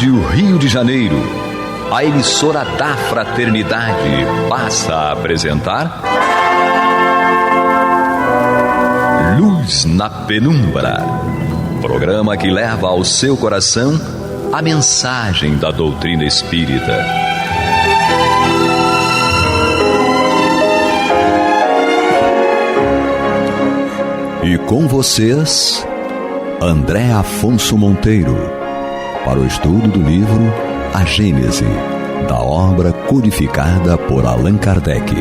Rádio Rio de Janeiro, a emissora da Fraternidade, passa a apresentar Luz na Penumbra, programa que leva ao seu coração a mensagem da doutrina espírita. E com vocês, André Afonso Monteiro, para o estudo do livro A Gênese, da obra codificada por Allan Kardec.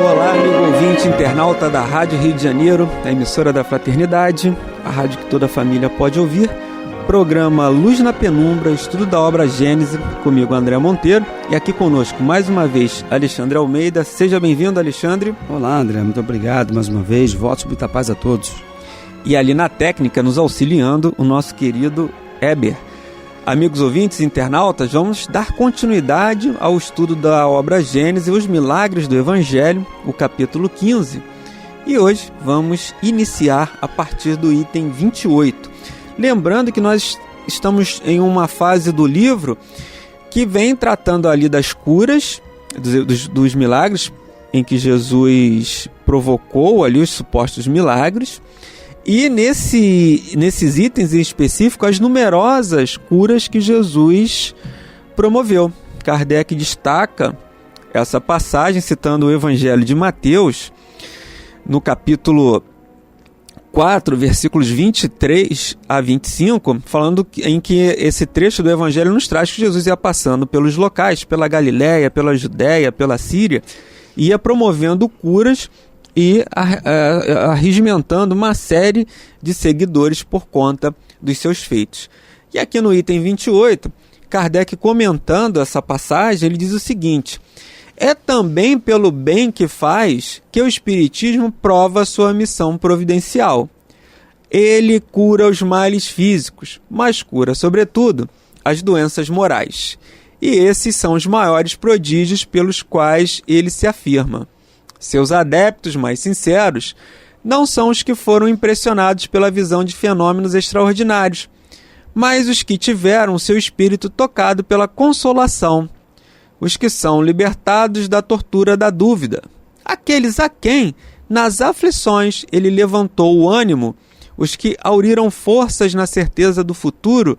Olá, amigo ouvinte, internauta da Rádio Rio de Janeiro, a emissora da Fraternidade, a rádio que toda a família pode ouvir. Programa Luz na Penumbra, estudo da obra Gênese, comigo André Monteiro, e aqui conosco mais uma vez Alexandre Almeida. Seja bem-vindo, Alexandre. Olá, André, muito obrigado mais uma vez, votos muita paz a todos. E ali na técnica, nos auxiliando, o nosso querido Heber. Amigos ouvintes, internautas, vamos dar continuidade ao estudo da obra Gênese, os milagres do Evangelho, o capítulo 15. E hoje vamos iniciar a partir do item 28. Lembrando que nós estamos em uma fase do livro que vem tratando ali das curas, dos milagres, em que Jesus provocou ali os supostos milagres. E nesses itens em específico, as numerosas curas que Jesus promoveu. Kardec destaca essa passagem citando o Evangelho de Mateus, no capítulo 4, versículos 23 a 25, falando em que esse trecho do Evangelho nos traz que Jesus ia passando pelos locais, pela Galiléia, pela Judéia, pela Síria, ia promovendo curas e arregimentando uma série de seguidores por conta dos seus feitos. E aqui no item 28, Kardec, comentando essa passagem, ele diz o seguinte: é também pelo bem que faz que o Espiritismo prova sua missão providencial. Ele cura os males físicos, mas cura, sobretudo, as doenças morais. E esses são os maiores prodígios pelos quais ele se afirma. Seus adeptos mais sinceros não são os que foram impressionados pela visão de fenômenos extraordinários, mas os que tiveram seu espírito tocado pela consolação, os que são libertados da tortura da dúvida, aqueles a quem, nas aflições, ele levantou o ânimo, os que auriram forças na certeza do futuro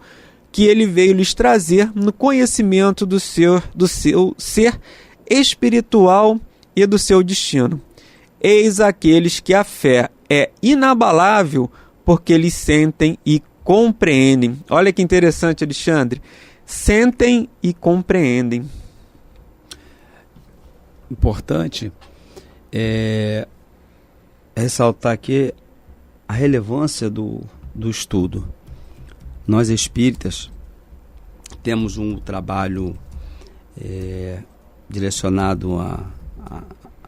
que ele veio lhes trazer no conhecimento do seu ser espiritual e do seu destino. Eis aqueles que a fé é inabalável porque eles sentem e compreendem. Olha que interessante, Alexandre. Sentem e compreendem. Importante é ressaltar aqui a relevância do estudo. Nós espíritas temos um trabalho direcionado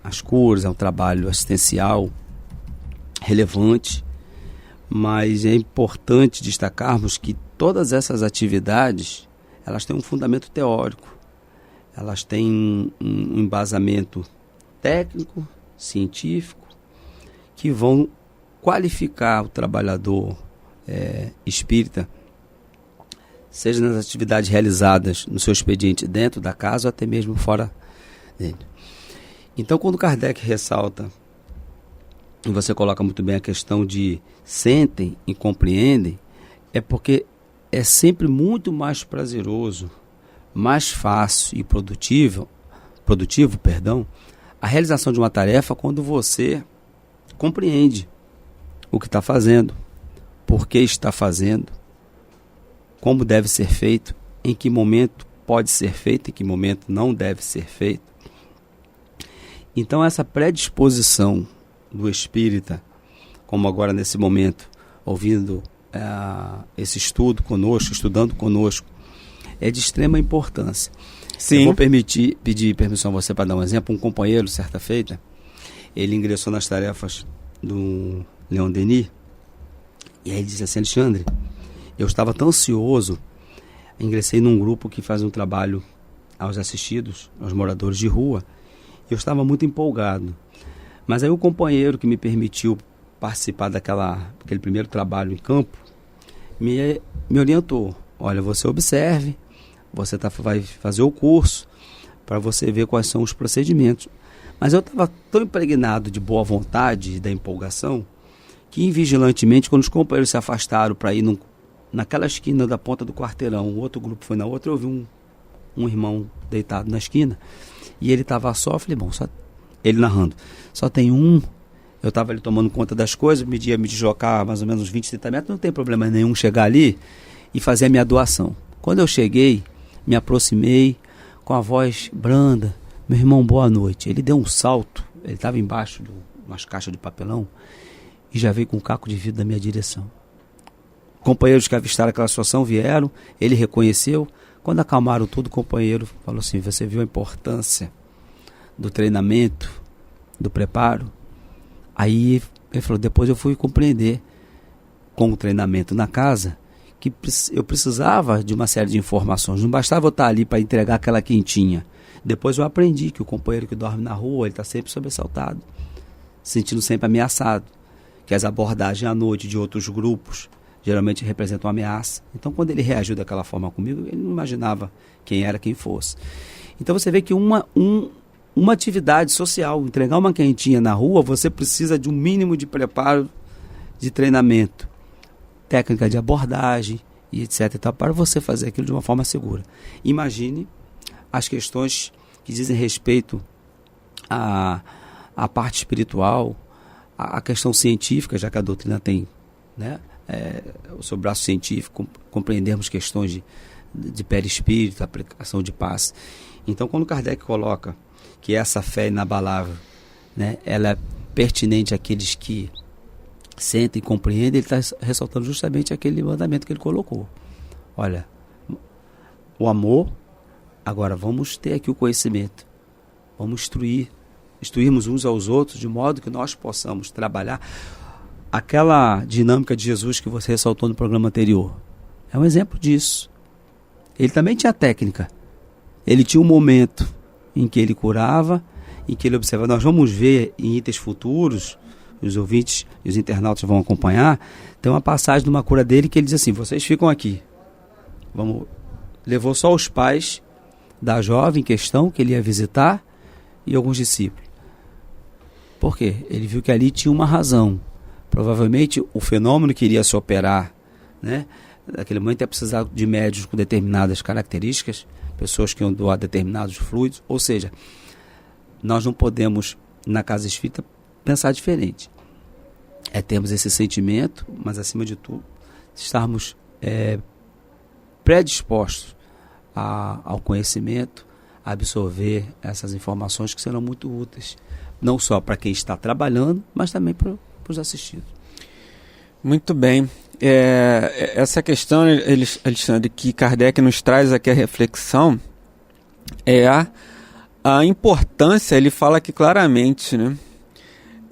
às curas, é um trabalho assistencial relevante, mas é importante destacarmos que todas essas atividades, elas têm um fundamento teórico, elas têm um embasamento técnico, científico, que vão qualificar o trabalhador espírita, seja nas atividades realizadas no seu expediente dentro da casa ou até mesmo fora dele. Então, quando Kardec ressalta, e você coloca muito bem a questão de sentem e compreendem, é porque é sempre muito mais prazeroso, mais fácil e produtivo, a realização de uma tarefa quando você compreende o que está fazendo, por que está fazendo, como deve ser feito, em que momento pode ser feito, em que momento não deve ser feito. Então essa predisposição do espírita, como agora nesse momento, ouvindo esse estudo conosco, estudando conosco, é de extrema importância. Sim. Eu vou pedir permissão a você para dar um exemplo. Um companheiro, certa feita, ele ingressou nas tarefas do Leon Denis, e aí ele disse assim: Alexandre, eu estava tão ansioso, ingressei num grupo que faz um trabalho aos assistidos, aos moradores de rua, e eu estava muito empolgado. Mas aí o companheiro que me permitiu participar daquele primeiro trabalho em campo, me orientou: olha, você observe, você vai fazer o curso para você ver quais são os procedimentos. Mas eu estava tão impregnado de boa vontade e da empolgação que invigilantemente, quando os companheiros se afastaram para ir naquela esquina da ponta do quarteirão, o outro grupo foi na outra, eu vi um irmão deitado na esquina e ele estava só, eu falei, bom, ele narrando, só tem um. Eu estava ali tomando conta das coisas, me deslocar mais ou menos uns 20, 30 metros, não tem problema nenhum chegar ali e fazer a minha doação. Quando eu cheguei, me aproximei com a voz branda, meu irmão, boa noite. Ele deu um salto, ele estava embaixo de umas caixas de papelão e já veio com um caco de vidro da minha direção. Companheiros que avistaram aquela situação vieram, ele reconheceu. Quando acalmaram tudo, o companheiro falou assim, você viu a importância do treinamento, do preparo? Aí ele falou, depois eu fui compreender com o treinamento na casa que eu precisava de uma série de informações. Não bastava eu estar ali para entregar aquela quentinha. Depois eu aprendi que o companheiro que dorme na rua, ele está sempre sobressaltado, se sentindo sempre ameaçado, que as abordagens à noite de outros grupos geralmente representam uma ameaça. Então, quando ele reagiu daquela forma comigo, ele não imaginava quem era, quem fosse. Então, você vê que uma atividade social, entregar uma quentinha na rua, você precisa de um mínimo de preparo, de treinamento, técnica de abordagem e etc. para você fazer aquilo de uma forma segura. Imagine as questões que dizem respeito à parte espiritual, à questão científica, já que a doutrina tem, né, o seu braço científico, compreendermos questões de perispírito, aplicação de paz. Então, quando Kardec coloca que essa fé inabalável, né, ela é pertinente àqueles que sentem e compreendem, ele está ressaltando justamente aquele mandamento que ele colocou. Olha, o amor, agora vamos ter aqui o conhecimento, vamos instruirmos uns aos outros, de modo que nós possamos trabalhar aquela dinâmica de Jesus que você ressaltou no programa anterior. É um exemplo disso. Ele também tinha técnica. Ele tinha um momento em que ele curava, em que ele observava. Nós vamos ver em itens futuros, os ouvintes e os internautas vão acompanhar, tem uma passagem de uma cura dele que ele diz assim, vocês ficam aqui. Levou só os pais da jovem em questão que ele ia visitar e alguns discípulos. Por quê? Ele viu que ali tinha uma razão. Provavelmente o fenômeno que iria se operar, né, naquele momento ia precisar de médios com determinadas características, pessoas que iam doar determinados fluidos, ou seja, nós não podemos, na casa espírita, pensar diferente. Termos esse sentimento, mas acima de tudo, estarmos predispostos ao conhecimento, a absorver essas informações que serão muito úteis, não só para quem está trabalhando, mas também para os assistidos. Muito bem. Essa questão, Alexandre, que Kardec nos traz aqui a reflexão, é a importância, ele fala aqui claramente, né?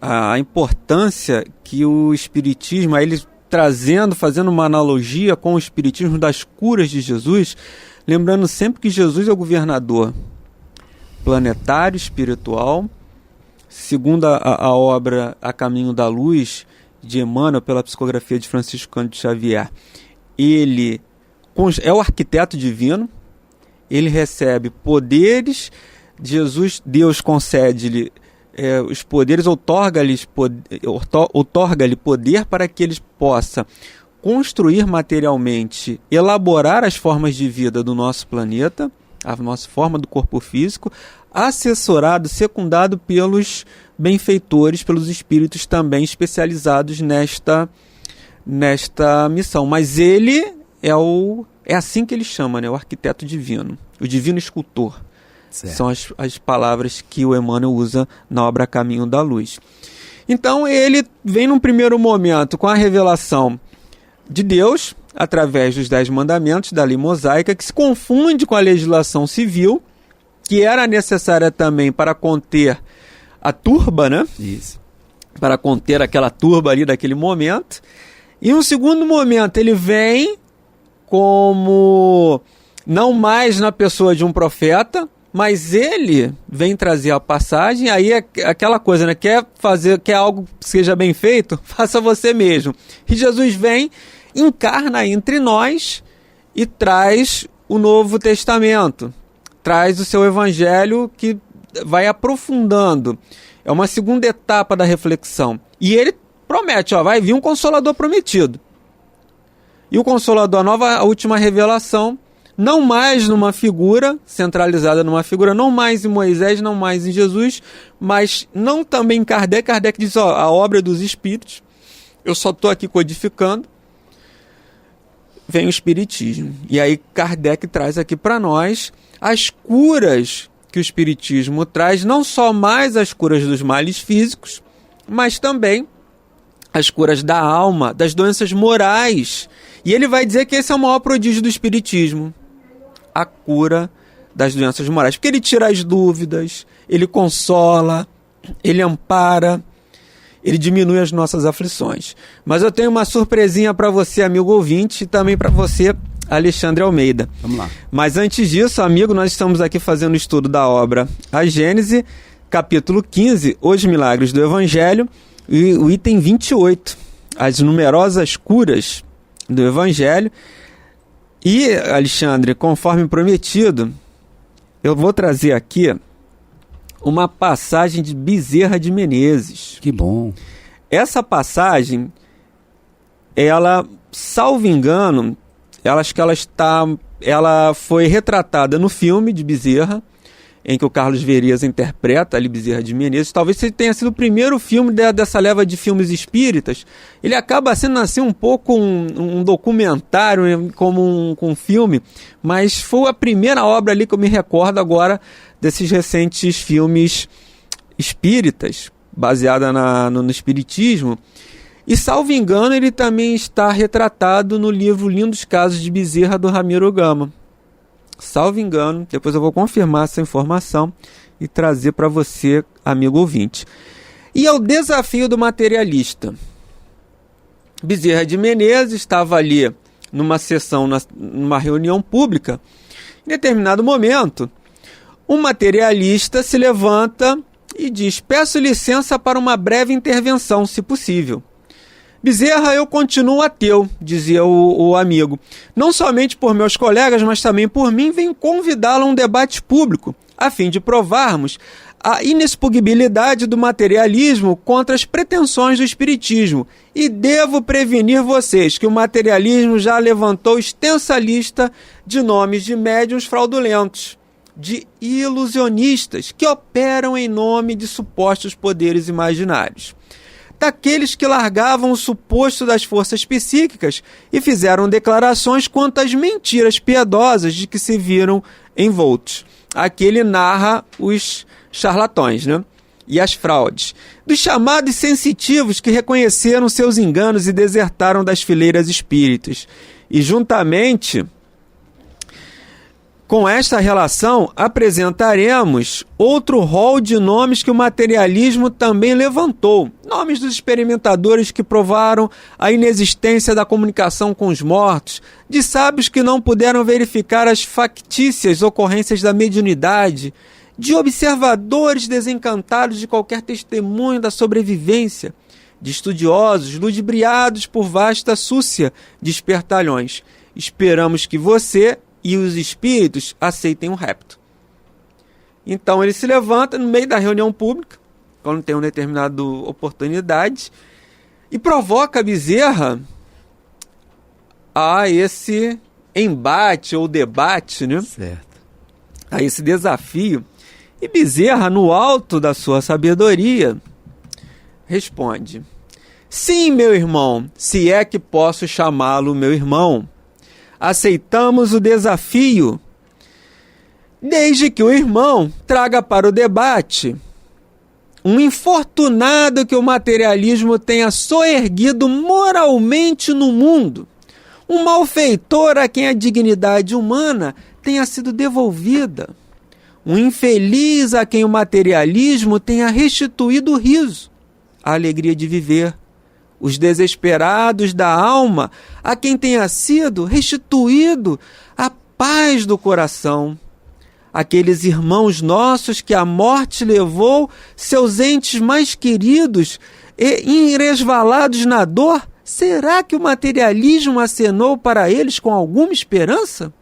A importância que o Espiritismo, aí ele fazendo uma analogia com o Espiritismo das curas de Jesus, lembrando sempre que Jesus é o governador planetário, espiritual, segundo a obra A Caminho da Luz, de Emmanuel, pela psicografia de Francisco Cândido Xavier. Ele é o arquiteto divino, ele recebe poderes, Deus concede-lhe os poderes, outorga-lhe poder para que ele possa construir materialmente, elaborar as formas de vida do nosso planeta, a nossa forma do corpo físico, assessorado, secundado pelos benfeitores, pelos espíritos também especializados nesta missão. Mas ele é assim que ele chama, né? O arquiteto divino, o divino escultor. Certo. São as palavras que o Emmanuel usa na obra Caminho da Luz. Então ele vem num primeiro momento com a revelação de Deus, através dos 10 mandamentos da lei mosaica, que se confunde com a legislação civil, que era necessária também para conter a turba, né? Isso. Para conter aquela turba ali daquele momento. E no segundo momento ele vem como não mais na pessoa de um profeta, mas ele vem trazer a passagem, aí é aquela coisa, né? Quer algo que seja bem feito? Faça você mesmo. E Jesus vem, encarna entre nós e traz o Novo Testamento, traz o seu evangelho que vai aprofundando. É uma segunda etapa da reflexão. E ele promete, vai vir um Consolador prometido. E o Consolador, a última revelação, não mais numa figura, centralizada numa figura, não mais em Moisés, não mais em Jesus, mas não também em Kardec. Kardec diz, a obra dos Espíritos, eu só estou aqui codificando, vem o Espiritismo. E aí Kardec traz aqui para nós as curas que o Espiritismo traz, não só mais as curas dos males físicos, mas também as curas da alma, das doenças morais. E ele vai dizer que esse é o maior prodígio do Espiritismo, a cura das doenças morais. Porque ele tira as dúvidas, ele consola, ele ampara, ele diminui as nossas aflições. Mas eu tenho uma surpresinha para você, amigo ouvinte, e também para você, Alexandre Almeida. Vamos lá. Mas antes disso, amigo, nós estamos aqui fazendo o estudo da obra A Gênese, capítulo 15, Os Milagres do Evangelho, e o item 28, as numerosas curas do Evangelho. E, Alexandre, conforme prometido, eu vou trazer aqui uma passagem de Bezerra de Menezes. Que bom. Essa passagem, ela, salvo engano, ela foi retratada no filme de Bezerra, em que o Carlos Verias interpreta ali Bezerra de Menezes. Talvez tenha sido o primeiro filme dessa leva de filmes espíritas. Ele acaba sendo assim um pouco um documentário, como um filme, mas foi a primeira obra ali que eu me recordo agora desses recentes filmes espíritas, baseada no espiritismo. E, salvo engano, ele também está retratado no livro Lindos Casos de Bezerra, do Ramiro Gama. Salvo engano, depois eu vou confirmar essa informação e trazer para você, amigo ouvinte. E é o desafio do materialista. Bezerra de Menezes estava ali numa sessão, numa reunião pública. Em determinado momento, um materialista se levanta e diz: peço licença para uma breve intervenção, se possível. Bezerra, eu continuo ateu, dizia o amigo. Não somente por meus colegas, mas também por mim, venho convidá-lo a um debate público, a fim de provarmos a inexpugnabilidade do materialismo contra as pretensões do espiritismo. E devo prevenir vocês que o materialismo já levantou extensa lista de nomes de médiuns fraudulentos, de ilusionistas que operam em nome de supostos poderes imaginários, daqueles que largavam o suposto das forças psíquicas e fizeram declarações quanto às mentiras piedosas de que se viram envoltos. Aqui ele narra os charlatões, e as fraudes, dos chamados sensitivos que reconheceram seus enganos e desertaram das fileiras espíritas. E juntamente com esta relação, apresentaremos outro rol de nomes que o materialismo também levantou. Nomes dos experimentadores que provaram a inexistência da comunicação com os mortos, de sábios que não puderam verificar as factícias ocorrências da mediunidade, de observadores desencantados de qualquer testemunho da sobrevivência, de estudiosos ludibriados por vasta súcia de espertalhões. Esperamos que você e os espíritos aceitem o repto. Então ele se levanta no meio da reunião pública, quando tem uma determinada oportunidade, e provoca Bezerra a esse embate ou debate, Certo. A esse desafio. E Bezerra, no alto da sua sabedoria, responde: sim, meu irmão, se é que posso chamá-lo meu irmão. Aceitamos o desafio, desde que o irmão traga para o debate um infortunado que o materialismo tenha soerguido moralmente no mundo, um malfeitor a quem a dignidade humana tenha sido devolvida, um infeliz a quem o materialismo tenha restituído o riso, a alegria de viver, os desesperados da alma, a quem tenha sido restituído a paz do coração, aqueles irmãos nossos que a morte levou seus entes mais queridos e, resvalados na dor, será que o materialismo acenou para eles com alguma esperança?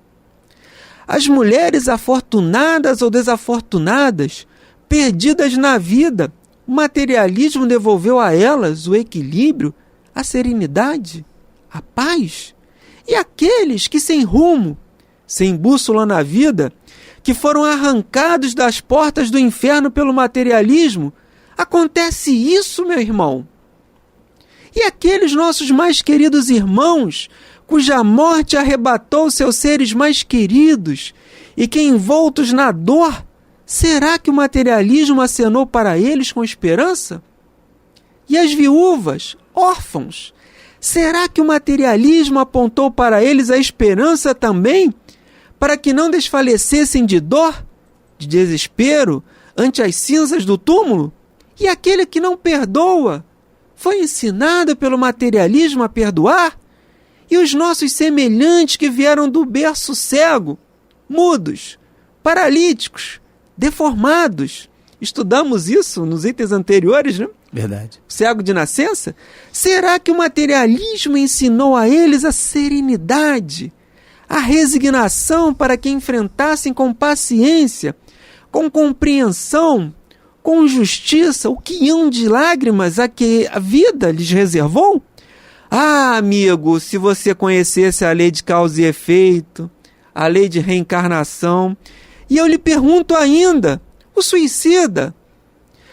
As mulheres afortunadas ou desafortunadas, perdidas na vida, o materialismo devolveu a elas o equilíbrio, a serenidade, a paz. E aqueles que sem rumo, sem bússola na vida, que foram arrancados das portas do inferno pelo materialismo, acontece isso, meu irmão? E aqueles nossos mais queridos irmãos, cuja morte arrebatou seus seres mais queridos, e que envoltos na dor, será que o materialismo acenou para eles com esperança? E as viúvas, órfãos, será que o materialismo apontou para eles a esperança também, para que não desfalecessem de dor, de desespero, ante as cinzas do túmulo? E aquele que não perdoa, foi ensinado pelo materialismo a perdoar? E os nossos semelhantes que vieram do berço cego, mudos, paralíticos, deformados, estudamos isso nos itens anteriores, né? Verdade. Cego de nascença? Será que o materialismo ensinou a eles a serenidade, a resignação para que enfrentassem com paciência, com compreensão, com justiça, o quinhão de lágrimas a que a vida lhes reservou? Ah, amigo, se você conhecesse a lei de causa e efeito, a lei de reencarnação. E eu lhe pergunto ainda, o suicida,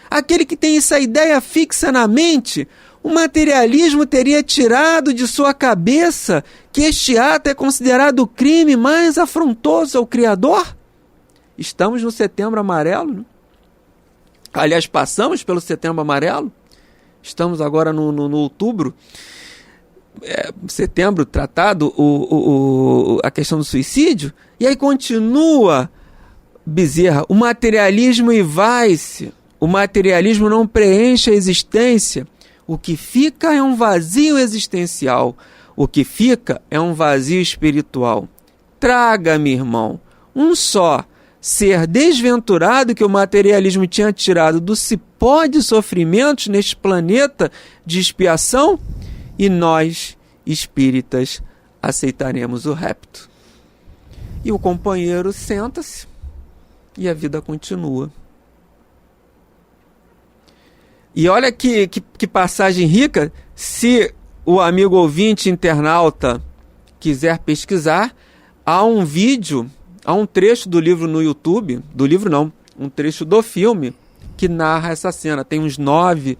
aquele que tem essa ideia fixa na mente, o materialismo teria tirado de sua cabeça que este ato é considerado o crime mais afrontoso ao Criador? Estamos no Setembro Amarelo, né? Aliás, passamos pelo Setembro Amarelo. Estamos agora no outubro. Setembro tratado a questão do suicídio. E aí continua Bezerra, o materialismo vai-se. O materialismo não preenche a existência. O que fica é um vazio existencial. O que fica é um vazio espiritual. Traga-me, irmão, um só ser desventurado que o materialismo tinha tirado do cipó de sofrimentos neste planeta de expiação, e nós, espíritas, aceitaremos o rapto. E o companheiro senta-se e a vida continua. E olha que passagem rica. Se o amigo ouvinte internauta quiser pesquisar, há um vídeo, há um trecho do livro no YouTube, do livro não, um trecho do filme que narra essa cena. Tem uns 9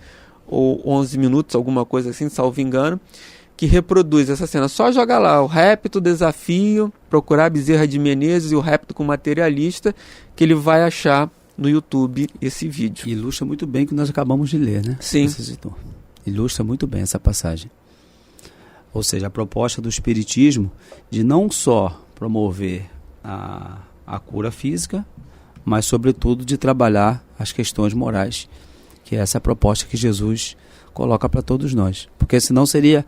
ou 11 minutos, alguma coisa assim, salvo engano, que reproduz essa cena. Só joga lá, o Rapto Desafio, procurar Bezerra de Menezes e o Rapto com Materialista, que ele vai achar no YouTube esse vídeo. Ilustra muito bem o que nós acabamos de ler, né? Sim. Ilustra muito bem essa passagem. Ou seja, a proposta do Espiritismo de não só promover a cura física, mas sobretudo de trabalhar as questões morais, que é essa proposta que Jesus coloca para todos nós. Porque senão seria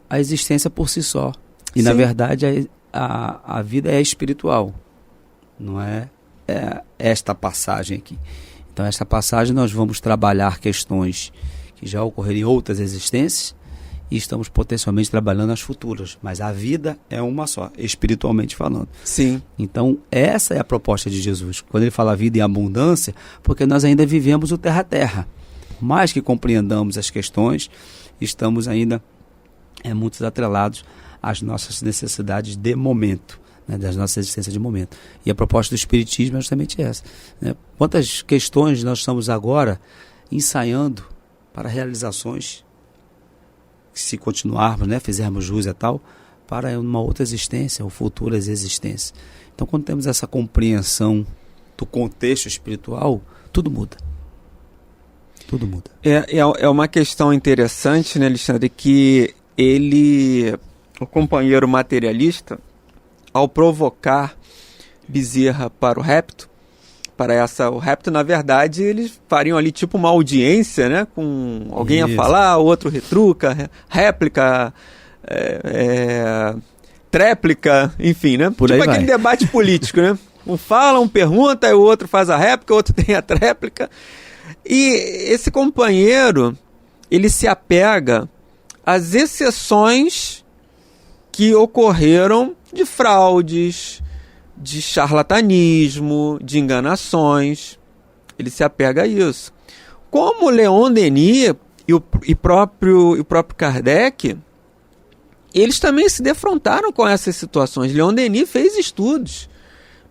a existência por si só. E, na verdade, a vida é espiritual. Não é esta passagem aqui. Então, esta passagem nós vamos trabalhar questões que já ocorreram em outras existências e estamos potencialmente trabalhando as futuras. Mas a vida é uma só, espiritualmente falando. Sim. Então, essa é a proposta de Jesus. Quando ele fala vida em abundância, porque nós ainda vivemos o terra a terra. Por mais que compreendamos as questões, estamos ainda muito atrelados às nossas necessidades de momento, né, das nossas existências de momento. E a proposta do Espiritismo é justamente essa, né? Quantas questões nós estamos agora ensaiando para realizações, se continuarmos, né, fizermos jus e tal, para uma outra existência ou futuras existências. Então, quando temos essa compreensão do contexto espiritual, tudo muda. Tudo muda. É uma questão interessante, né, Alexandre, que o companheiro materialista, ao provocar Bezerra para o rapto, o rapto, na verdade, eles fariam ali tipo uma audiência, né, com alguém a falar, o outro retruca, réplica, tréplica, enfim, né? Por tipo aí aquele vai. debate político, né? Um fala, um pergunta, aí o outro faz a réplica, o outro tem a tréplica. E esse companheiro, ele se apega as exceções que ocorreram de fraudes, de charlatanismo, de enganações. Ele se apega a isso. Como Leon Denis e o próprio Kardec, eles também se defrontaram com essas situações. Leon Denis fez estudos.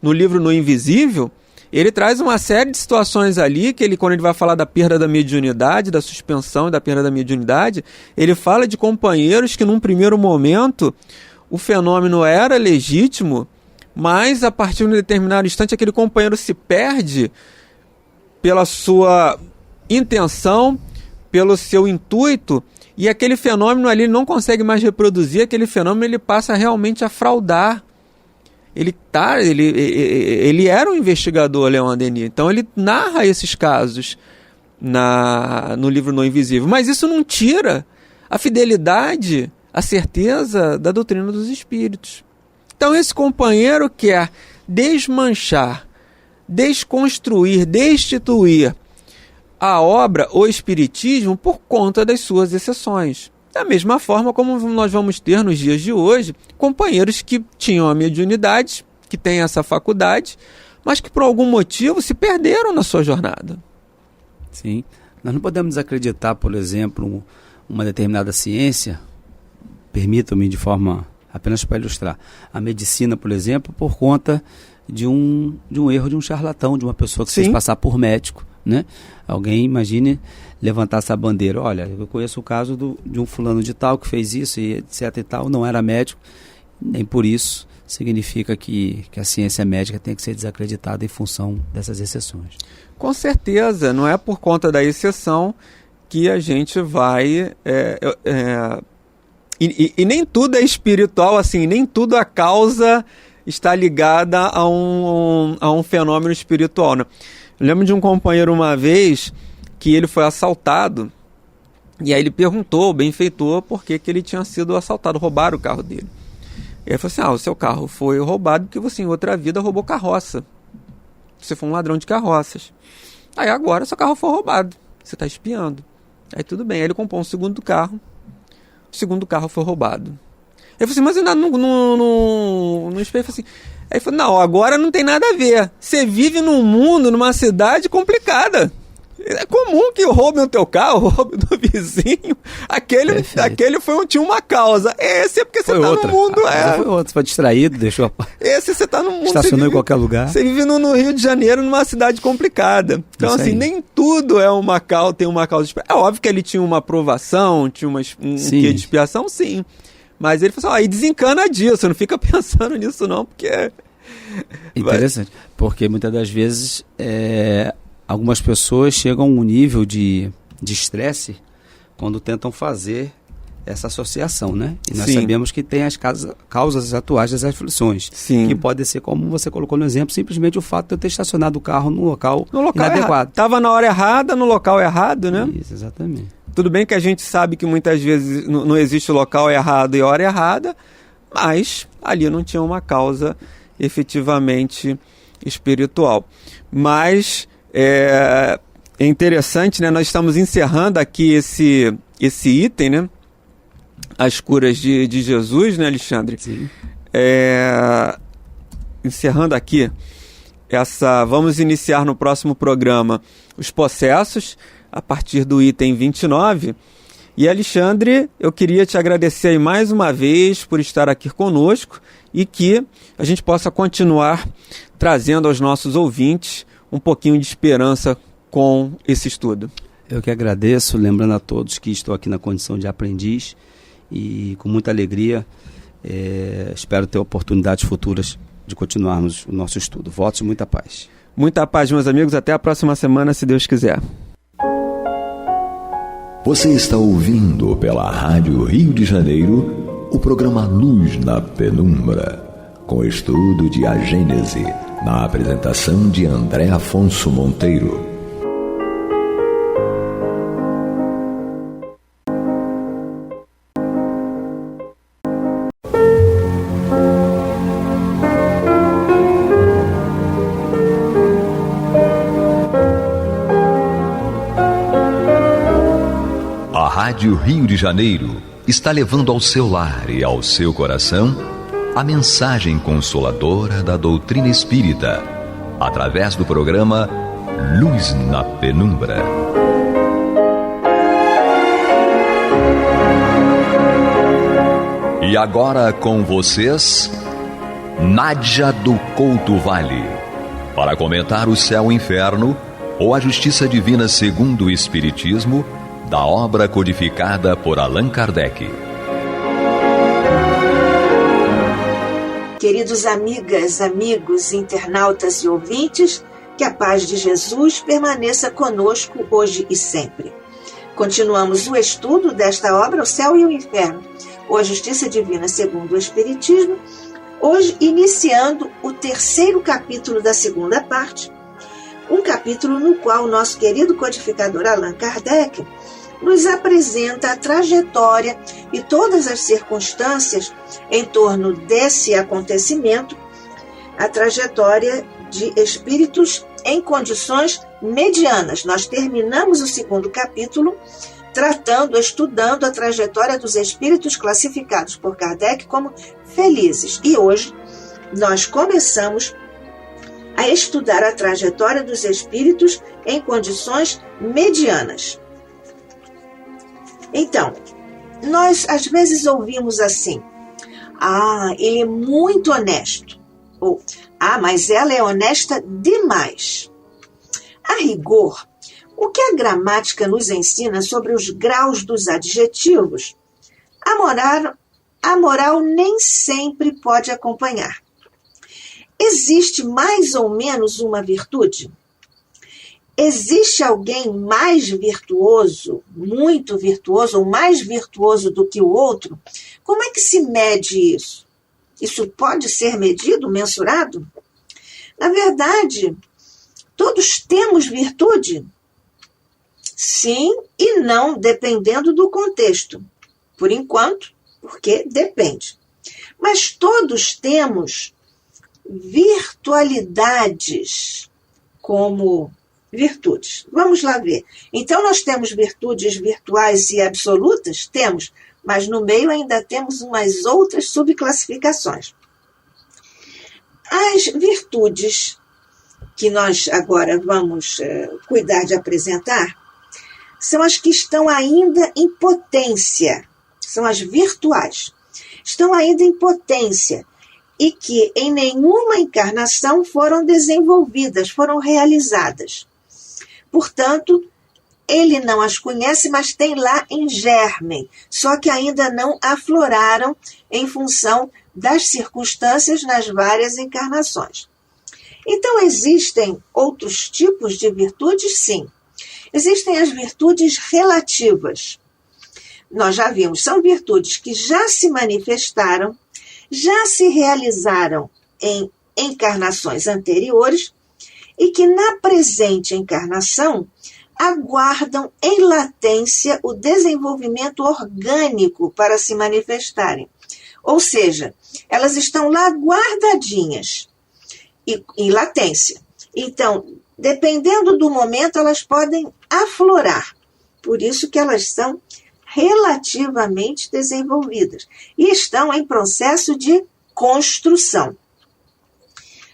No livro No Invisível, ele traz uma série de situações ali, que quando ele vai falar da perda da mediunidade, da suspensão e da perda da mediunidade, ele fala de companheiros que num primeiro momento o fenômeno era legítimo, mas a partir de um determinado instante aquele companheiro se perde pela sua intenção, pelo seu intuito, e aquele fenômeno ali não consegue mais reproduzir, aquele fenômeno ele passa realmente a fraudar. Ele era um investigador, Leon Denis, então ele narra esses casos no livro No Invisível, mas isso não tira a fidelidade, a certeza da doutrina dos espíritos. Então esse companheiro quer desmanchar, desconstruir, destituir a obra, o espiritismo, por conta das suas exceções. Da mesma forma como nós vamos ter nos dias de hoje companheiros que tinham a mediunidade, que têm essa faculdade, mas que por algum motivo se perderam na sua jornada. Sim. Nós não podemos desacreditar, por exemplo, uma determinada ciência, permitam-me de forma apenas para ilustrar, a medicina, por exemplo, por conta de um erro de um charlatão, de uma pessoa que se fez passar por médico, né? Alguém, imagine, levantar essa bandeira, olha, eu conheço o caso de um fulano de tal que fez isso e etc e tal, não era médico, nem por isso significa que a ciência médica tem que ser desacreditada em função dessas exceções. Com certeza, não é por conta da exceção que a gente vai... E nem tudo é espiritual, assim, nem tudo a causa está ligada a um fenômeno espiritual, né? Eu lembro de um companheiro uma vez que ele foi assaltado e aí ele perguntou ao benfeitor por que ele tinha sido assaltado, roubaram o carro dele. E ele falou assim, o seu carro foi roubado porque você em outra vida roubou carroça. Você foi um ladrão de carroças. Aí agora seu carro foi roubado, você está espiando. Aí tudo bem, aí ele comprou um segundo carro, o segundo carro foi roubado. Ele falou assim, mas eu ainda não espelho. Assim. Aí ele falou, não, agora não tem nada a ver. Você vive num mundo, numa cidade complicada. É comum que roubem o teu carro, roubem do vizinho. Aquele tinha uma causa. Esse é porque você está no mundo. Foi outro, foi distraído, deixou. Esse você está no mundo. Estacionou em qualquer lugar. Você vive no Rio de Janeiro, numa cidade complicada. Então, assim, nem tudo é uma causa, tem uma causa. É óbvio que ele tinha uma aprovação, tinha um quê de expiação, sim. Mas ele falou assim, aí desencana disso, não fica pensando nisso não, porque... Interessante, porque muitas das vezes algumas pessoas chegam a um nível de estresse quando tentam fazer essa associação, né? E nós sabemos que tem as causas atuais das aflições, que pode ser, como você colocou no exemplo, simplesmente o fato de eu ter estacionado o carro no local inadequado. Estava na hora errada, no local errado, né? Isso, exatamente. Tudo bem que a gente sabe que muitas vezes não existe local errado e hora errada, mas ali não tinha uma causa efetivamente espiritual. Mas é interessante, né? Nós estamos encerrando aqui esse item, né? As curas de Jesus, né, Alexandre? Sim. Encerrando aqui, vamos iniciar no próximo programa os possessos, a partir do item 29. E, Alexandre, eu queria te agradecer aí mais uma vez por estar aqui conosco e que a gente possa continuar trazendo aos nossos ouvintes um pouquinho de esperança com esse estudo. Eu que agradeço, lembrando a todos que estou aqui na condição de aprendiz e com muita alegria espero ter oportunidades futuras de continuarmos o nosso estudo. Votos e muita paz. Muita paz, meus amigos. Até a próxima semana, se Deus quiser. Você está ouvindo pela Rádio Rio de Janeiro o programa Luz na Penumbra, com estudo de A Gênese, na apresentação de André Afonso Monteiro. Rádio Rio de Janeiro está levando ao seu lar e ao seu coração a mensagem consoladora da doutrina espírita, através do programa Luz na Penumbra. E agora com vocês, Nádia do Couto Vale, para comentar o Céu e o Inferno ou a Justiça Divina segundo o Espiritismo, da obra codificada por Allan Kardec. Queridos amigas, amigos, internautas e ouvintes, que a paz de Jesus permaneça conosco hoje e sempre. Continuamos o estudo desta obra, O Céu e o Inferno, ou a Justiça Divina segundo o Espiritismo, hoje iniciando o 3º capítulo da segunda parte, um capítulo no qual o nosso querido codificador Allan Kardec nos apresenta a trajetória e todas as circunstâncias em torno desse acontecimento, a trajetória de espíritos em condições medianas. Nós terminamos o 2º capítulo estudando a trajetória dos espíritos classificados por Kardec como felizes. E hoje nós começamos a estudar a trajetória dos espíritos em condições medianas. Então, nós às vezes ouvimos assim: ele é muito honesto. Ou, mas ela é honesta demais. A rigor, o que a gramática nos ensina sobre os graus dos adjetivos, a moral nem sempre pode acompanhar. Existe mais ou menos uma virtude? Existe alguém mais virtuoso, muito virtuoso, ou mais virtuoso do que o outro? Como é que se mede isso? Isso pode ser medido, mensurado? Na verdade, todos temos virtude? Sim e não, dependendo do contexto. Por enquanto, porque depende. Mas todos temos virtualidades como virtudes. Vamos lá ver. Então, nós temos virtudes virtuais e absolutas? Temos, mas no meio ainda temos umas outras subclassificações. As virtudes que nós agora vamos cuidar de apresentar são as que estão ainda em potência, são as virtuais. Estão ainda em potência e que em nenhuma encarnação foram desenvolvidas, foram realizadas. Portanto, ele não as conhece, mas tem lá em germe, só que ainda não afloraram em função das circunstâncias nas várias encarnações. Então, existem outros tipos de virtudes? Sim. Existem as virtudes relativas. Nós já vimos, são virtudes que já se manifestaram, já se realizaram em encarnações anteriores e que na presente encarnação aguardam em latência o desenvolvimento orgânico para se manifestarem. Ou seja, elas estão lá guardadinhas em latência. Então, dependendo do momento, elas podem aflorar. Por isso que elas são relativamente desenvolvidas e estão em processo de construção.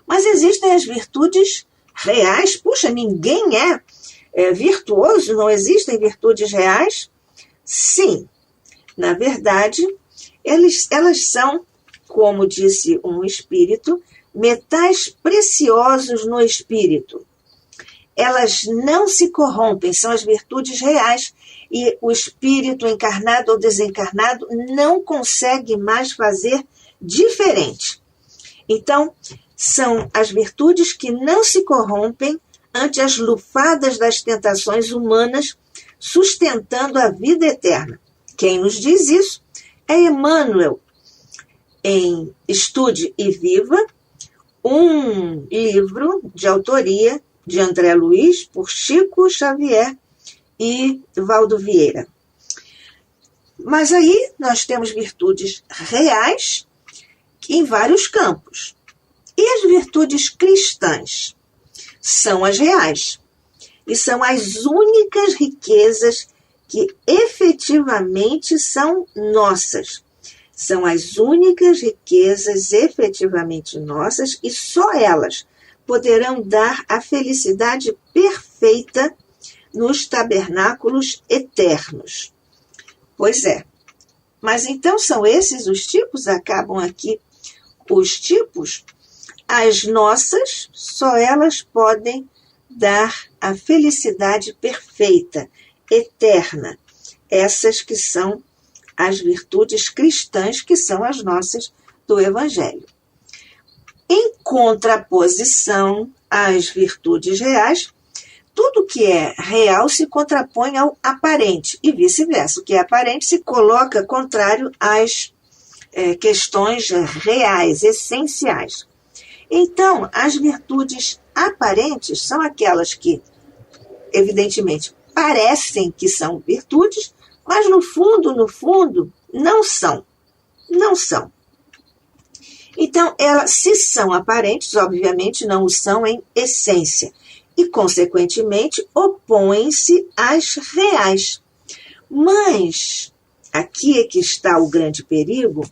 Mas existem as virtudes reais. Puxa, ninguém é virtuoso? Não existem virtudes reais? Sim. Na verdade, elas são, como disse um espírito, metais preciosos no espírito. Elas não se corrompem, são as virtudes reais, e o espírito encarnado ou desencarnado não consegue mais fazer diferente. Então, são as virtudes que não se corrompem ante as lufadas das tentações humanas, sustentando a vida eterna. Quem nos diz isso é Emmanuel, em Estude e Viva, um livro de autoria de André Luiz, por Chico Xavier e Valdo Vieira. Mas aí nós temos virtudes reais em vários campos. E as virtudes cristãs são as reais. E são as únicas riquezas que efetivamente são nossas. São as únicas riquezas efetivamente nossas e só elas poderão dar a felicidade perfeita nos tabernáculos eternos. Pois é. Mas então são esses os tipos? Acabam aqui os tipos? As nossas, só elas podem dar a felicidade perfeita, eterna. Essas que são as virtudes cristãs, que são as nossas do Evangelho. Em contraposição às virtudes reais, tudo que é real se contrapõe ao aparente e vice-versa. O que é aparente se coloca contrário às questões reais, essenciais. Então, as virtudes aparentes são aquelas que, evidentemente, parecem que são virtudes, mas no fundo, não são. Não são. Então, elas, se são aparentes, obviamente não o são em essência. E, consequentemente, opõem-se às reais. Mas, aqui é que está o grande perigo,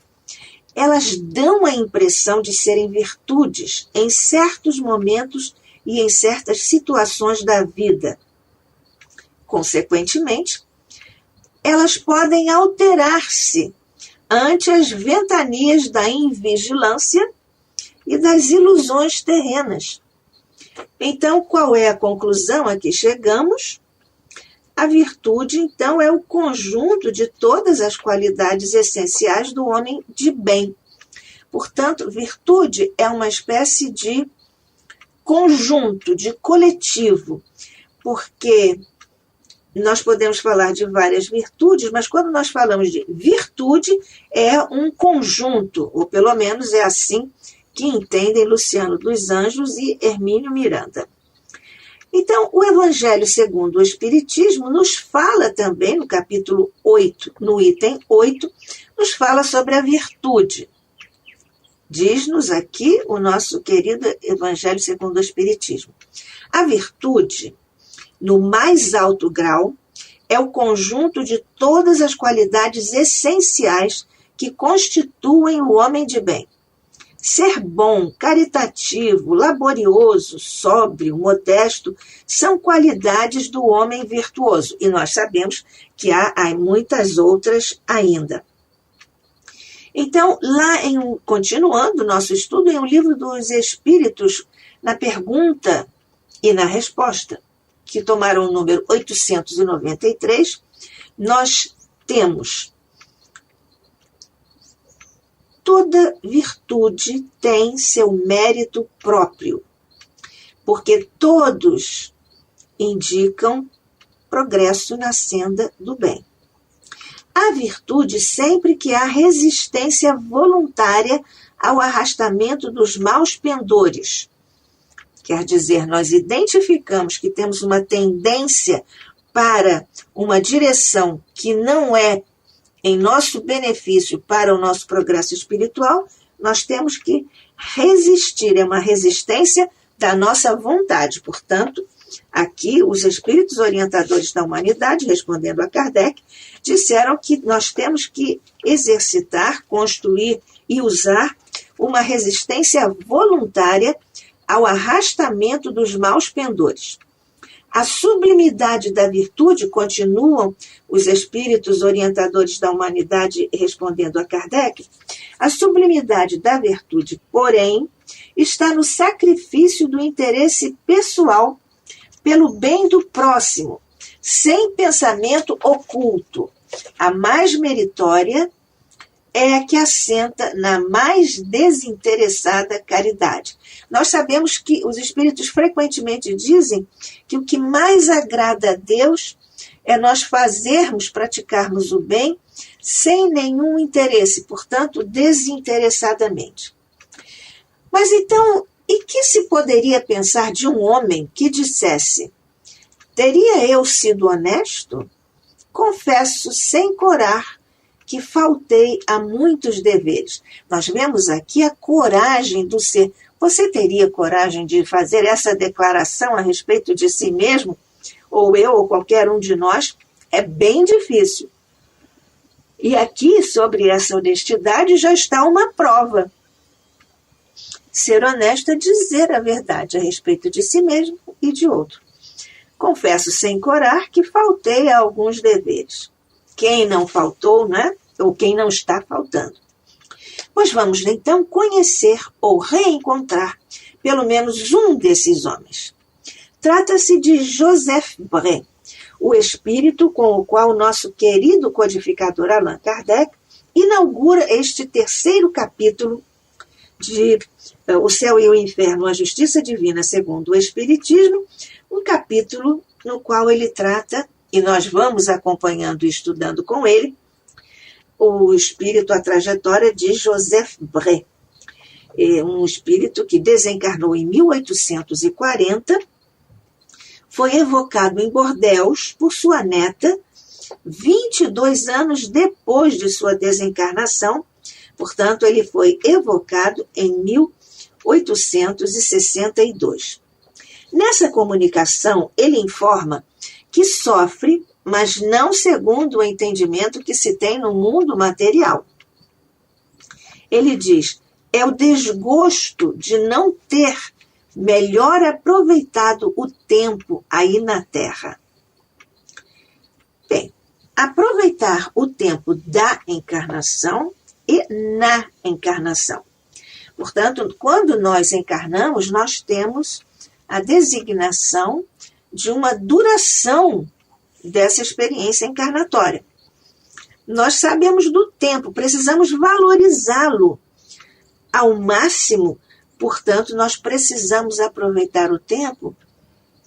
elas dão a impressão de serem virtudes em certos momentos e em certas situações da vida. Consequentemente, elas podem alterar-se ante as ventanias da invigilância e das ilusões terrenas. Então, qual é a conclusão a que chegamos? A virtude, então, é o conjunto de todas as qualidades essenciais do homem de bem. Portanto, virtude é uma espécie de conjunto, de coletivo, porque nós podemos falar de várias virtudes, mas quando nós falamos de virtude, é um conjunto, ou pelo menos é assim que entendem Luciano dos Anjos e Hermínio Miranda. Então, o Evangelho segundo o Espiritismo nos fala também, no capítulo 8, no item 8, nos fala sobre a virtude. Diz-nos aqui o nosso querido Evangelho segundo o Espiritismo. A virtude, no mais alto grau, é o conjunto de todas as qualidades essenciais que constituem o homem de bem. Ser bom, caritativo, laborioso, sóbrio, modesto, são qualidades do homem virtuoso. E nós sabemos que há muitas outras ainda. Então, continuando nosso estudo, em O Livro dos Espíritos, na pergunta e na resposta, que tomaram o número 893, nós temos: toda virtude tem seu mérito próprio, porque todos indicam progresso na senda do bem. A virtude sempre que há resistência voluntária ao arrastamento dos maus pendores. Quer dizer, nós identificamos que temos uma tendência para uma direção que não é em nosso benefício para o nosso progresso espiritual, nós temos que resistir, é uma resistência da nossa vontade. Portanto, aqui os espíritos orientadores da humanidade, respondendo a Kardec, disseram que nós temos que exercitar, construir e usar uma resistência voluntária ao arrastamento dos maus pendores. A sublimidade da virtude, continuam os espíritos orientadores da humanidade respondendo a Kardec, a sublimidade da virtude, porém, está no sacrifício do interesse pessoal pelo bem do próximo, sem pensamento oculto. A mais meritória é a que assenta na mais desinteressada caridade. Nós sabemos que os espíritos frequentemente dizem que o que mais agrada a Deus é nós praticarmos o bem sem nenhum interesse, portanto, desinteressadamente. Mas então, e que se poderia pensar de um homem que dissesse: teria eu sido honesto? Confesso sem corar que faltei a muitos deveres. Nós vemos aqui a coragem do ser. Você teria coragem de fazer essa declaração a respeito de si mesmo? Ou eu, ou qualquer um de nós, É bem difícil. E aqui, sobre essa honestidade, já está uma prova. Ser honesto é dizer a verdade a respeito de si mesmo e de outro. Confesso sem corar que faltei a alguns deveres. Quem não faltou, né? Ou quem não está faltando. Pois vamos então conhecer ou reencontrar pelo menos um desses homens. Trata-se de Joseph Bré, o espírito com o qual nosso querido codificador Allan Kardec inaugura este terceiro capítulo de O Céu e o Inferno, a Justiça Divina segundo o Espiritismo, um capítulo no qual ele trata, e nós vamos acompanhando e estudando com ele, o espírito, a trajetória de Joseph Bré, um espírito que desencarnou em 1840, foi evocado em Bordeaux por sua neta 22 anos depois de sua desencarnação. Portanto, ele foi evocado em 1862. Nessa comunicação, ele informa que sofre, mas não segundo o entendimento que se tem no mundo material. Ele diz: é o desgosto de não ter melhor aproveitado o tempo aí na Terra. Bem, aproveitar o tempo da encarnação e na encarnação. Portanto, quando nós encarnamos, nós temos a designação de uma duração dessa experiência encarnatória. Nós sabemos do tempo, precisamos valorizá-lo ao máximo. Portanto, nós precisamos aproveitar o tempo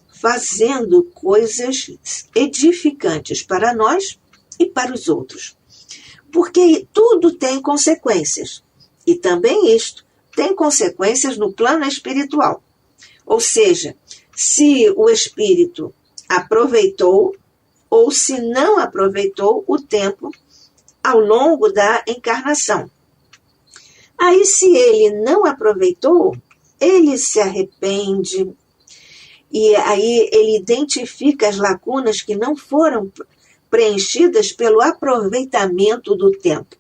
fazendo coisas edificantes para nós e para os outros. Porque tudo tem consequências. E também isto tem consequências no plano espiritual. Ou seja, se o espírito aproveitou ou se não aproveitou o tempo ao longo da encarnação. Aí, se ele não aproveitou, ele se arrepende e aí ele identifica as lacunas que não foram preenchidas pelo aproveitamento do tempo.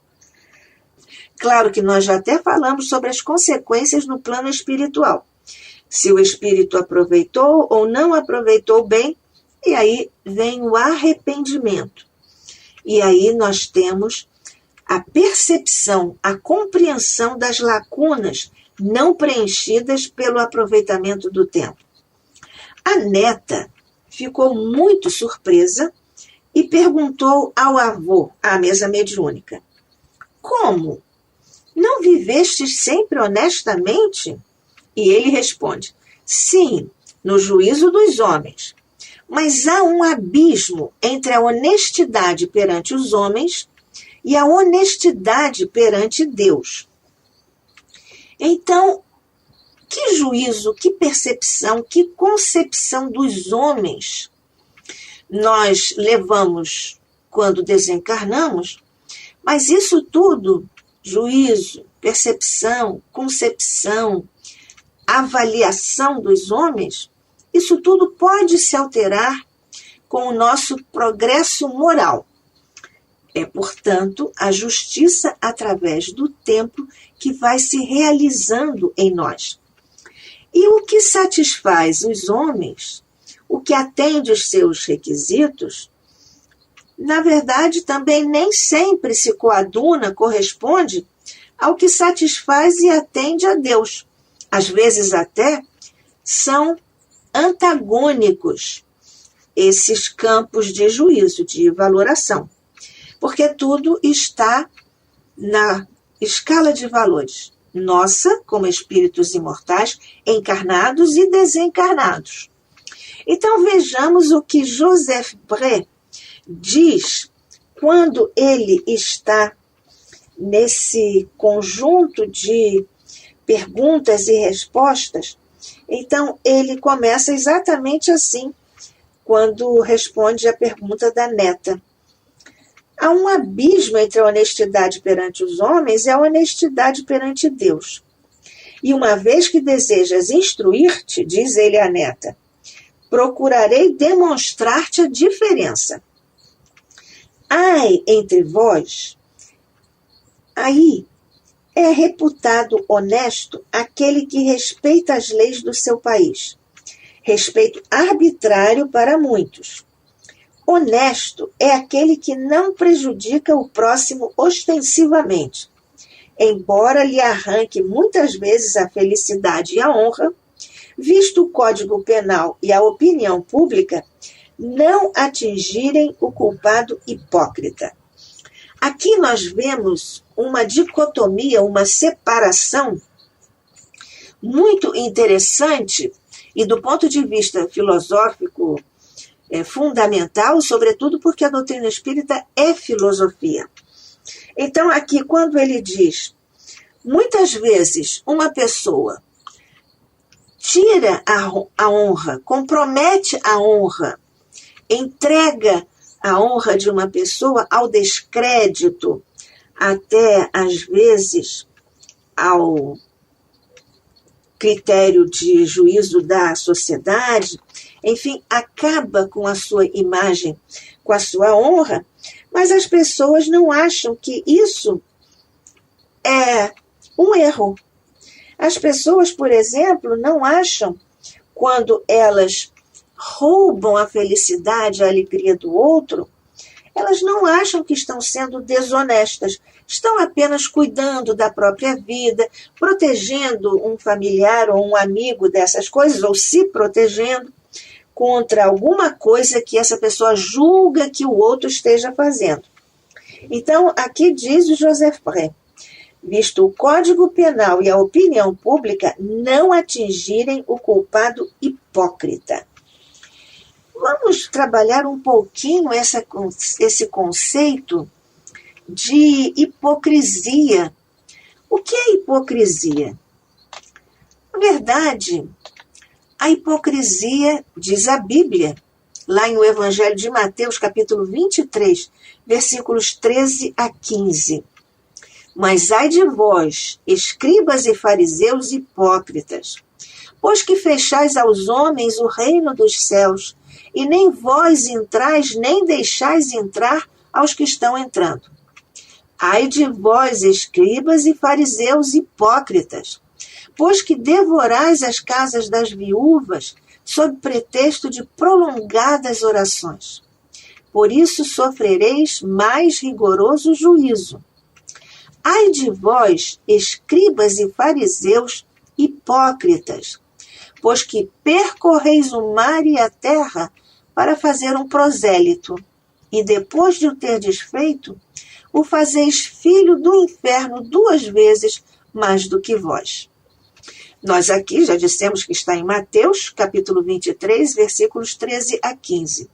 Claro que nós já até falamos sobre as consequências no plano espiritual. Se o espírito aproveitou ou não aproveitou bem, e aí vem o arrependimento. E aí nós temos a percepção, a compreensão das lacunas não preenchidas pelo aproveitamento do tempo. A neta ficou muito surpresa e perguntou ao avô, à mesa mediúnica: como? Não vivestes sempre honestamente? E ele responde: sim, no juízo dos homens. Mas há um abismo entre a honestidade perante os homens e a honestidade perante Deus. Então, que juízo, que percepção, que concepção dos homens nós levamos quando desencarnamos, mas isso tudo, juízo, percepção, concepção, avaliação dos homens, isso tudo pode se alterar com o nosso progresso moral. É, portanto, a justiça através do tempo que vai se realizando em nós. E o que satisfaz os homens, o que atende os seus requisitos, na verdade também nem sempre se coaduna, corresponde ao que satisfaz e atende a Deus. Às vezes até são antagônicos esses campos de juízo, de valoração. Porque tudo está na escala de valores nossa, como espíritos imortais, encarnados e desencarnados. Então vejamos o que Joseph Bré diz quando ele está nesse conjunto de perguntas e respostas. Então ele começa exatamente assim, quando responde à pergunta da neta. Há um abismo entre a honestidade perante os homens e a honestidade perante Deus. E uma vez que desejas instruir-te, diz ele à neta, procurarei demonstrar-te a diferença. Ai entre vós, aí é reputado honesto aquele que respeita as leis do seu país. Respeito arbitrário para muitos. Honesto é aquele que não prejudica o próximo ostensivamente, embora lhe arranque muitas vezes a felicidade e a honra, visto o Código Penal e a opinião pública não atingirem o culpado hipócrita. Aqui nós vemos uma dicotomia, uma separação muito interessante e do ponto de vista filosófico fundamental, sobretudo porque a doutrina espírita é filosofia. Então aqui quando ele diz, muitas vezes uma pessoa tira a honra, compromete a honra, entrega a honra de uma pessoa ao descrédito, até às vezes ao critério de juízo da sociedade, enfim, acaba com a sua imagem, com a sua honra, mas as pessoas não acham que isso é um erro. As pessoas, por exemplo, não acham, quando elas roubam a felicidade, a alegria do outro, elas não acham que estão sendo desonestas, estão apenas cuidando da própria vida, protegendo um familiar ou um amigo dessas coisas, ou se protegendo contra alguma coisa que essa pessoa julga que o outro esteja fazendo. Então, aqui diz o Joseph Pré, visto o Código Penal e a opinião pública não atingirem o culpado hipócrita. Vamos trabalhar um pouquinho esse conceito de hipocrisia. O que é hipocrisia? Na verdade, a hipocrisia, diz a Bíblia, lá em o Evangelho de Mateus, capítulo 23, versículos 13 a 15. Mas ai de vós, escribas e fariseus hipócritas, pois que fechais aos homens o reino dos céus, e nem vós entrais, nem deixais entrar aos que estão entrando. Ai de vós, escribas e fariseus hipócritas, pois que devorais as casas das viúvas, sob pretexto de prolongadas orações. Por isso sofrereis mais rigoroso juízo. Ai de vós, escribas e fariseus hipócritas, pois que percorreis o mar e a terra para fazer um prosélito, e depois de o terdes feito, o fazeis filho do inferno 2 vezes mais do que vós. Nós aqui já dissemos que está em Mateus, capítulo 23, versículos 13 a 15.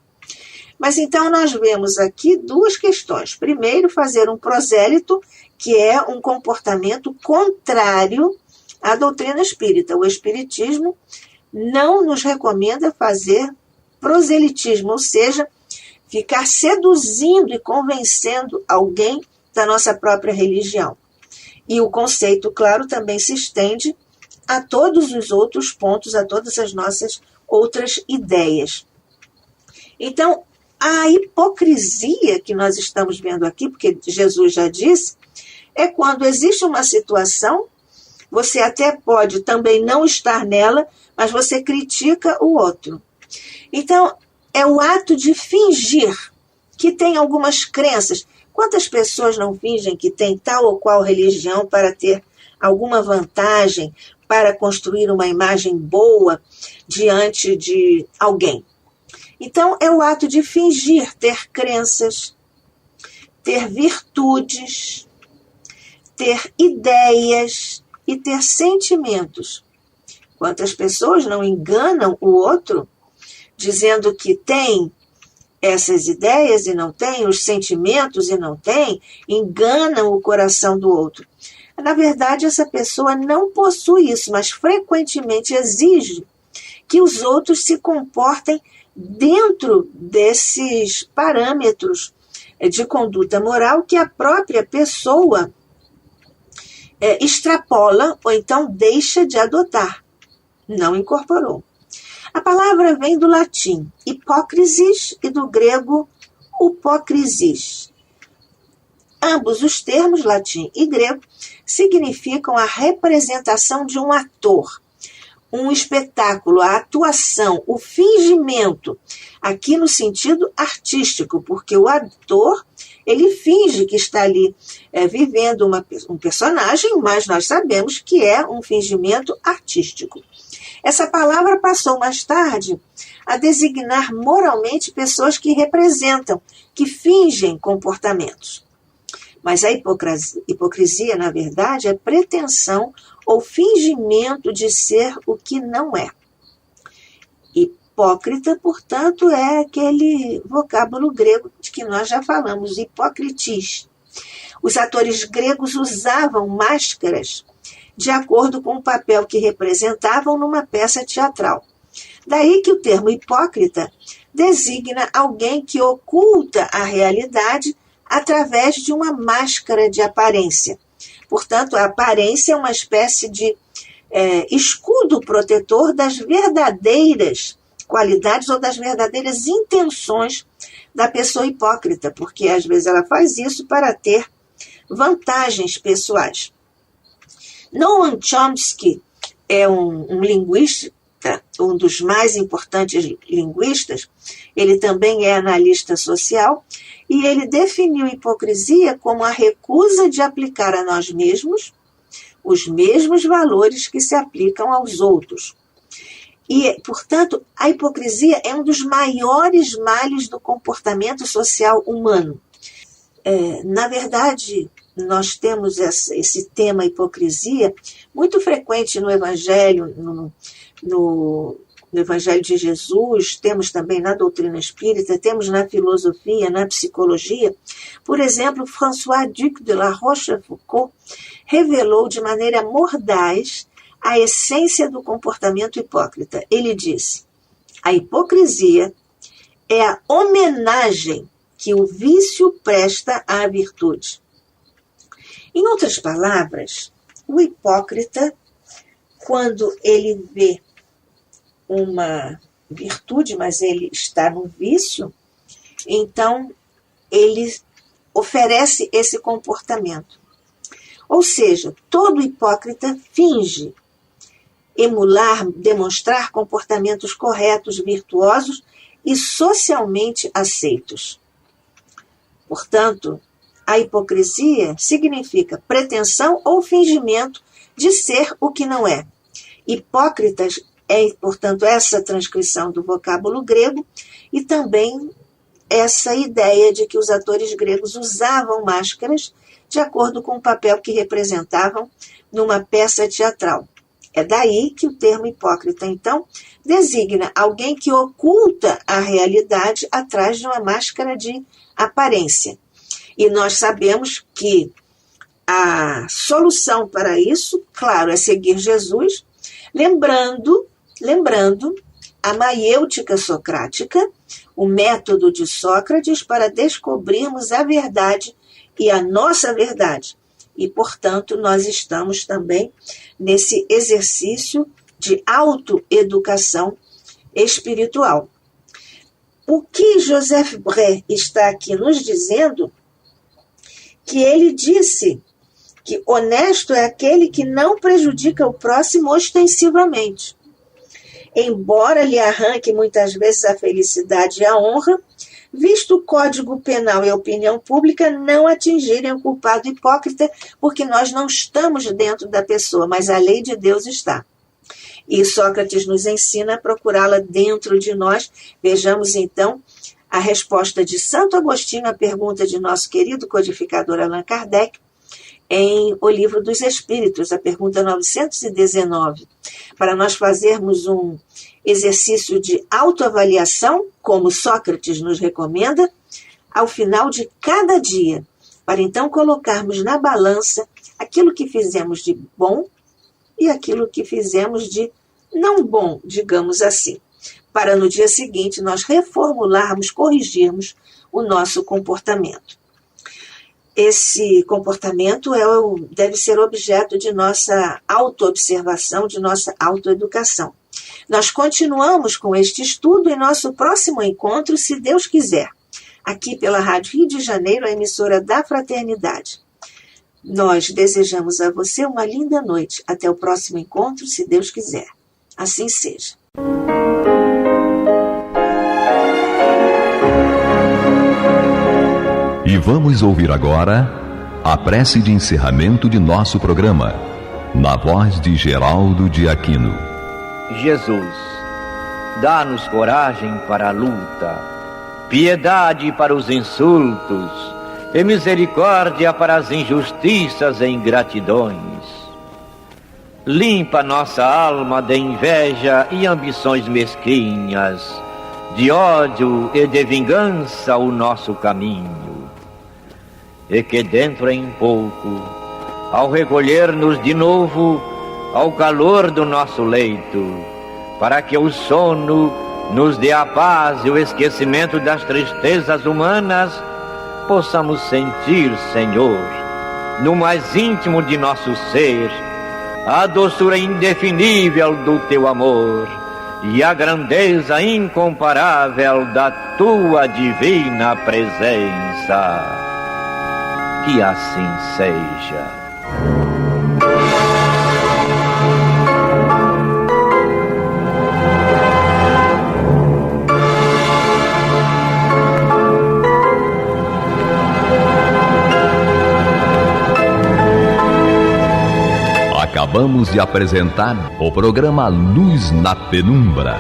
Mas então nós vemos aqui 2 questões. Primeiro, fazer um prosélito, que é um comportamento contrário à doutrina espírita. O espiritismo não nos recomenda fazer proselitismo, ou seja, ficar seduzindo e convencendo alguém da nossa própria religião. E o conceito, claro, também se estende a todos os outros pontos, a todas as nossas outras ideias. Então, a hipocrisia que nós estamos vendo aqui, porque Jesus já disse, é quando existe uma situação, você até pode também não estar nela, mas você critica o outro. Então, é o ato de fingir que tem algumas crenças. Quantas pessoas não fingem que tem tal ou qual religião para ter alguma vantagem, para construir uma imagem boa diante de alguém? Então, é o ato de fingir ter crenças, ter virtudes, ter ideias e ter sentimentos. Quantas pessoas não enganam o outro, dizendo que tem essas ideias e não tem, os sentimentos e não tem, enganam o coração do outro. Na verdade, essa pessoa não possui isso, mas frequentemente exige que os outros se comportem dentro desses parâmetros de conduta moral que a própria pessoa extrapola ou então deixa de adotar, não incorporou. A palavra vem do latim hipócrisis e do grego hipocrisis. Ambos os termos, latim e grego, significam a representação de um ator, um espetáculo, a atuação, o fingimento, aqui no sentido artístico, porque o ator, ele finge que está ali vivendo um personagem, mas nós sabemos que é um fingimento artístico. Essa palavra passou mais tarde a designar moralmente pessoas que representam, que fingem comportamentos. Mas a hipocrisia, na verdade, é pretensão ou fingimento de ser o que não é. Hipócrita, portanto, é aquele vocábulo grego de que nós já falamos, hipócritis. Os atores gregos usavam máscaras de acordo com o papel que representavam numa peça teatral. Daí que o termo hipócrita designa alguém que oculta a realidade através de uma máscara de aparência. Portanto, a aparência é uma espécie de escudo protetor das verdadeiras qualidades ou das verdadeiras intenções da pessoa hipócrita, porque às vezes ela faz isso para ter vantagens pessoais. Noam Chomsky é um linguista, um dos mais importantes linguistas. Ele também é analista social e ele definiu hipocrisia como a recusa de aplicar a nós mesmos os mesmos valores que se aplicam aos outros. E, portanto, a hipocrisia é um dos maiores males do comportamento social humano. Na verdade, nós temos esse tema hipocrisia muito frequente no Evangelho, no Evangelho de Jesus, temos também na doutrina espírita, temos na filosofia, na psicologia. Por exemplo, François Duc de la Rochefoucauld revelou de maneira mordaz a essência do comportamento hipócrita. Ele disse: a hipocrisia é a homenagem que o vício presta à virtude. Em outras palavras, o hipócrita, quando ele vê uma virtude, mas ele está no vício, então ele oferece esse comportamento. Ou seja, todo hipócrita finge emular, demonstrar comportamentos corretos, virtuosos e socialmente aceitos. Portanto, a hipocrisia significa pretensão ou fingimento de ser o que não é. Hipócritas é, portanto, essa transcrição do vocábulo grego e também essa ideia de que os atores gregos usavam máscaras de acordo com o papel que representavam numa peça teatral. É daí que o termo hipócrita, então, designa alguém que oculta a realidade atrás de uma máscara de aparência. E nós sabemos que a solução para isso, claro, é seguir Jesus, lembrando a maiêutica socrática, o método de Sócrates para descobrirmos a verdade e a nossa verdade. E, portanto, nós estamos também nesse exercício de autoeducação espiritual. O que Joseph Bré está aqui nos dizendo, que ele disse que honesto é aquele que não prejudica o próximo ostensivamente, embora lhe arranque muitas vezes a felicidade e a honra, visto o Código Penal e a opinião pública não atingirem o culpado hipócrita, porque nós não estamos dentro da pessoa, mas a lei de Deus está. E Sócrates nos ensina a procurá-la dentro de nós. Vejamos, então, a resposta de Santo Agostinho à pergunta de nosso querido codificador Allan Kardec, em O Livro dos Espíritos, a pergunta 919, para nós fazermos um exercício de autoavaliação, como Sócrates nos recomenda, ao final de cada dia, para então colocarmos na balança aquilo que fizemos de bom e aquilo que fizemos de não bom, digamos assim, para no dia seguinte nós reformularmos, corrigirmos o nosso comportamento. Esse comportamento deve ser objeto de nossa autoobservação, de nossa autoeducação. Nós continuamos com este estudo em nosso próximo encontro, se Deus quiser. aqui pela Rádio Rio de Janeiro, a emissora da Fraternidade. Nós desejamos a você uma linda noite. Até o próximo encontro, se Deus quiser. Assim seja. E vamos ouvir agora a prece de encerramento de nosso programa, na voz de Geraldo de Aquino. Jesus, dá-nos coragem para a luta, piedade para os insultos e misericórdia para as injustiças e ingratidões. Limpa nossa alma de inveja e ambições mesquinhas, de ódio e de vingança o nosso caminho. E que dentro em pouco, ao recolher-nos de novo ao calor do nosso leito, para que o sono nos dê a paz e o esquecimento das tristezas humanas, possamos sentir, Senhor, no mais íntimo de nosso ser, a doçura indefinível do Teu amor e a grandeza incomparável da Tua divina presença. Que assim seja. Acabamos de apresentar o programa Luz na Penumbra.